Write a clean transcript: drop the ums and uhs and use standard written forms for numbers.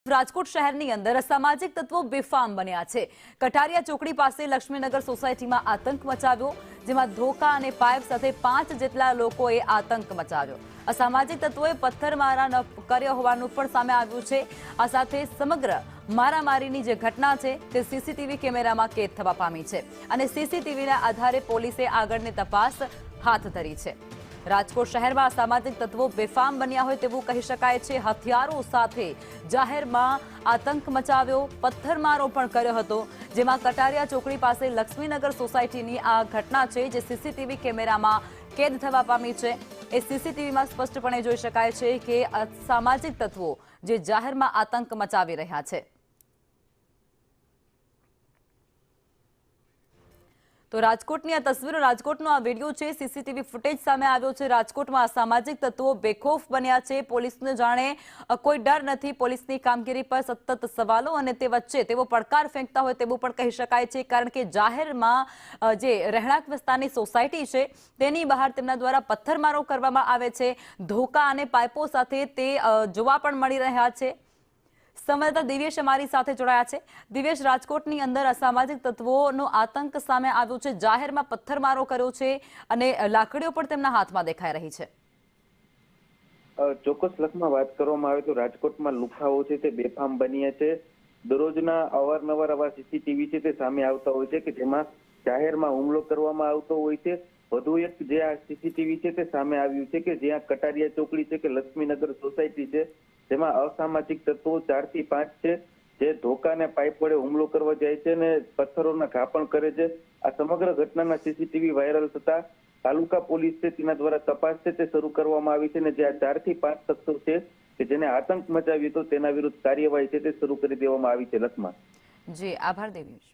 રાજકોટ શહેરની અંદર અસામાજિક તત્વો બેફામ બન્યા છે। કટારિયા ચોકડી પાસે લક્ષ્મીનગર સોસાયટીમાં આતંક મચાવ્યો, જેમાં ધોકા અને પાઇપ સાથે 5 જેટલા લોકોએ આતંક મચાવ્યો। અસામાજિક તત્વોએ પથ્થરમારા કર્યો હોવાનું પણ સામે આવ્યું છે। આ સાથે સમગ્ર મારામારીની જે ઘટના છે તે સીસીટીવી કેમેરામાં કેદ થવા પામી છે અને સીસીટીવીના આધારે પોલીસે આગળની તપાસ હાથ ધરી છે। રાજકોટ શહેરમાં અસામાજિક તત્વો બેફામ બન્યા હોય તેવું કહી શકાય છે। હથિયારો સાથે જાહેરમાં આતંક મચાવ્યો, પથ્થરમારો પણ કર્યો હતો, જેમાં કટારિયા ચોકડી પાસે લક્ષ્મીનગર સોસાયટીની આ ઘટના છે જે સીસીટીવી કેમેરામાં કેદ થવા પામી છે। એ સીસીટીવીમાં સ્પષ્ટપણે જોઈ શકાય છે કે અસામાજિક તત્વો જે જાહેરમાં આતંક મચાવી રહ્યા છે। તો રાજકોટની આ તસવીરો, રાજકોટનો આ વિડીયો છે, સીસીટીવી ફૂટેજ સામે આવ્યો છે। રાજકોટમાં અસામાજિક તત્વો બેખોફ બન્યા છે। પોલીસને જાણે કોઈ ડર નથી। પોલીસની કામગીરી પર સતત સવાલો અને તે વચ્ચે તેઓ પડકાર ફેંકતા હોય તેવું પણ કહી શકાય છે, કારણ કે જાહેરમાં જે રહેણાંક વિસ્તારની સોસાયટી છે તેની બહાર તેમના દ્વારા પથ્થરમારો કરવામાં આવે છે। ધોકા અને પાઇપો સાથે તે જોવા પણ મળી રહ્યા છે। સંવાદદાતા દિવ્યેશ અમારી સાથે જોડાયા છે। દિવ્યેશ, રાજકોટની અંદર અસામાજિક તત્વોનો આતંક સામે આવ્યો છે, જાહેરમાં પથ્થરમારો કર્યો છે અને લાકડીઓ પણ તેમના હાથમાં દેખાઈ રહી છે। ચોક્કસ લખમાં વાત કરવામાં આવે તો રાજકોટમાં લુખાઓ છે તે બેફામ બન્યા છે। દરરોજના અવારનવાર આવા સીસીટીવી છે તે સામે આવતા હોય છે કે જેમાં જાહેરમાં હુમલો કરવામાં આવતો હોય છે। વધુ એક જે આ સીસીટીવી છે તે સામે આવ્યું છે કે જ્યાં કટારિયા ચોકડી છે કે લક્ષ્મીનગર સોસાયટી છે જેમાં અસામાજિક તત્વો 4 થી 5 છે જે ધોકાને પાઇપ વડે હુમલો કરવા જાય છે અને પથ્થરોના ઘા પણ કરે છે। આ સમગ્ર ઘટનાના સીસીટીવી વાયરલ થતા તાલુકા પોલીસ છે તેના દ્વારા તપાસ છે તે શરૂ કરવામાં આવી છે અને જે આ 4 થી 5 શખ્સો છે કે જેને આતંક મચાવ્યો હતો તેના વિરુદ્ધ કાર્યવાહી છે તે શરૂ કરી દેવામાં આવી છે। લખમાં જી આભાર દિવ્યેશ।